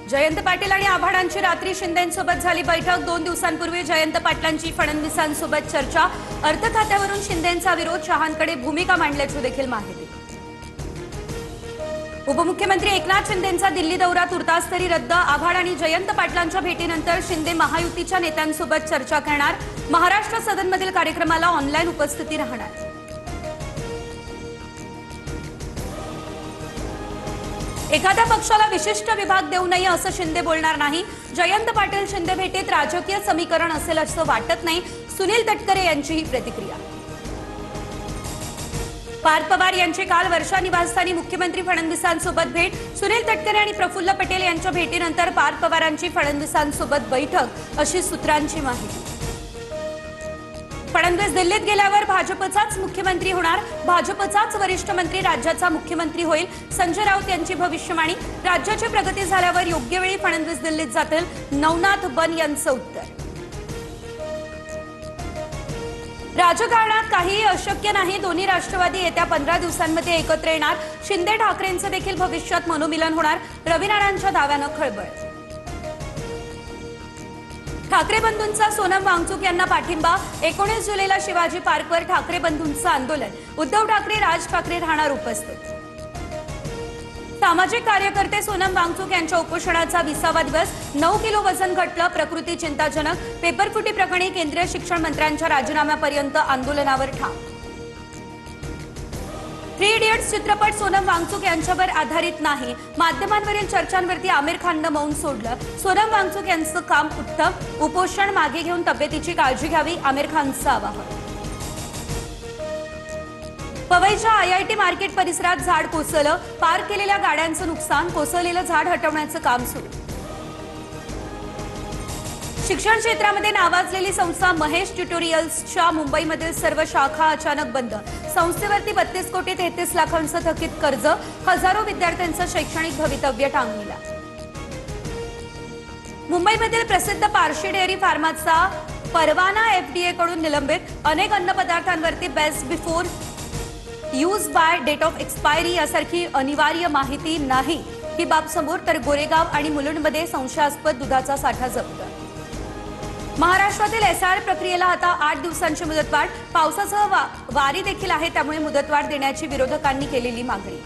जयंत पाटील आणि आव्हाडांची रात्री शिंदेंसोबत झाली बैठक। 2 दिवसांपूर्वी जयंत पाटलांची फडणवीसांसोबत चर्चा। अर्थ खात्यावरून शिंदेंचा विरोध, शहांकडे भूमिका मांडल्याची देखील माहिती। उपमुख्यमंत्री एकनाथ शिंदेंचा दिल्ली दौरा तुर्तास तरी रद्द। आव्हाड आणि जयंत पाटलांच्या भेटीनंतर शिंदे महायुतीच्या नेत्यांसोबत चर्चा करणार। महाराष्ट्र सदनमधील कार्यक्रमाला ऑनलाईन उपस्थिती राहणार। एखाद्या पक्षाला विशिष्ट विभाग देऊ नये असं शिंदे बोलणार नाही। जयंत पाटील शिंदे भेटीत राजकीय समीकरण असेल असं वाटत नाही। सुनील तटकरे यांची ही प्रतिक्रिया। पार्थ पवार यांची काल वर्षा निवासस्थानी मुख्यमंत्री फडणवीसांसोबत भेट। सुनील तटकरे आणि प्रफुल्ल पटेल यांच्या भेटीनंतर पार्थ पवारांची फडणवीसांसोबत बैठक, अशी सूत्रांची माहिती। फडणवीस दिल्लीत गेल्यावर भाजपचाच मुख्यमंत्री होणार। भाजपचाच वरिष्ठ मंत्री राज्याचा मुख्यमंत्री होईल। संजय राऊत यांची भविष्यवाणी। राज्याची प्रगती झाल्यावर योग्य वेळी फडणवीस दिल्लीत जातील, नवनाथ बन यांचं उत्तर। राजकारणात काहीही अशक्य नाही। दोन्ही राष्ट्रवादी येत्या 15 दिवसांमध्ये एकत्र येणार। शिंदे ठाकरेंचं देखील भविष्यात मनोमिलन होणार। रवी नानांच्या दाव्यानं खळबळ। ठाकरे बंधूंचा सोनम वांगचुक यांना पाठिंबा। 19 जुलैला शिवाजी पार्कवर ठाकरे बंधूंचं आंदोलन। उद्धव ठाकरे, राज ठाकरे राहणार उपस्थित। सामाजिक कार्यकर्ते सोनम वांगचुक यांच्या उपोषणाचा 20वा दिवस। 9 किलो वजन घटलं, प्रकृती चिंताजनक। पेपरफुटी प्रकरणी केंद्रीय शिक्षण मंत्र्यांच्या राजीनाम्यापर्यंत आंदोलनावर ठाम। 3 इडियट्स चित्रपट सोनम वांगचुक यांच्यावर आधारित नाही। माध्यमांवरील चर्चांवरती आमिर खाननं मौन सोडलं। सोनम वांगचुक यांचं काम उत्तम। उपोषण मागे घेऊन तब्येतीची काळजी घ्यावी, आमिर खानचं आवाहन। पवईच्या IIT मार्केट परिसरात झाड कोसळलं। पार्क केलेल्या गाड्यांचं नुकसान। कोसळलेलं झाड हटवण्याचं काम सुरू। शिक्षण क्षेत्रामध्ये नावाजलेली संस्था महेश ट्युटोरियल्सच्या मुंबईमधील सर्व शाखा अचानक बंद। संस्थेवरती 32 कोटी 33 लाखांचं थकीत कर्ज। हजारो विद्यार्थ्यांचं शैक्षणिक भवितव्य टांगणीला। मुंबईमधील प्रसिद्ध पारशी डेअरी फार्माचा परवाना FDA कडून निलंबित। अनेक अन्नपदार्थांवरती best before use by date of expiry यासारखी अनिवार्य माहिती नाही, ही बाब समोर। तर गोरेगाव आणि मुलुंडमध्ये संशयास्पद दुधाचा साठा जप्त। महाराष्ट्रातील SIR प्रक्रियेला आता 8 दिवसांची मुदतवाढ। पावसासह वारी देखील आहे, त्यामुळे मुदतवाढ देण्याची विरोधकांनी केलेली मागणी।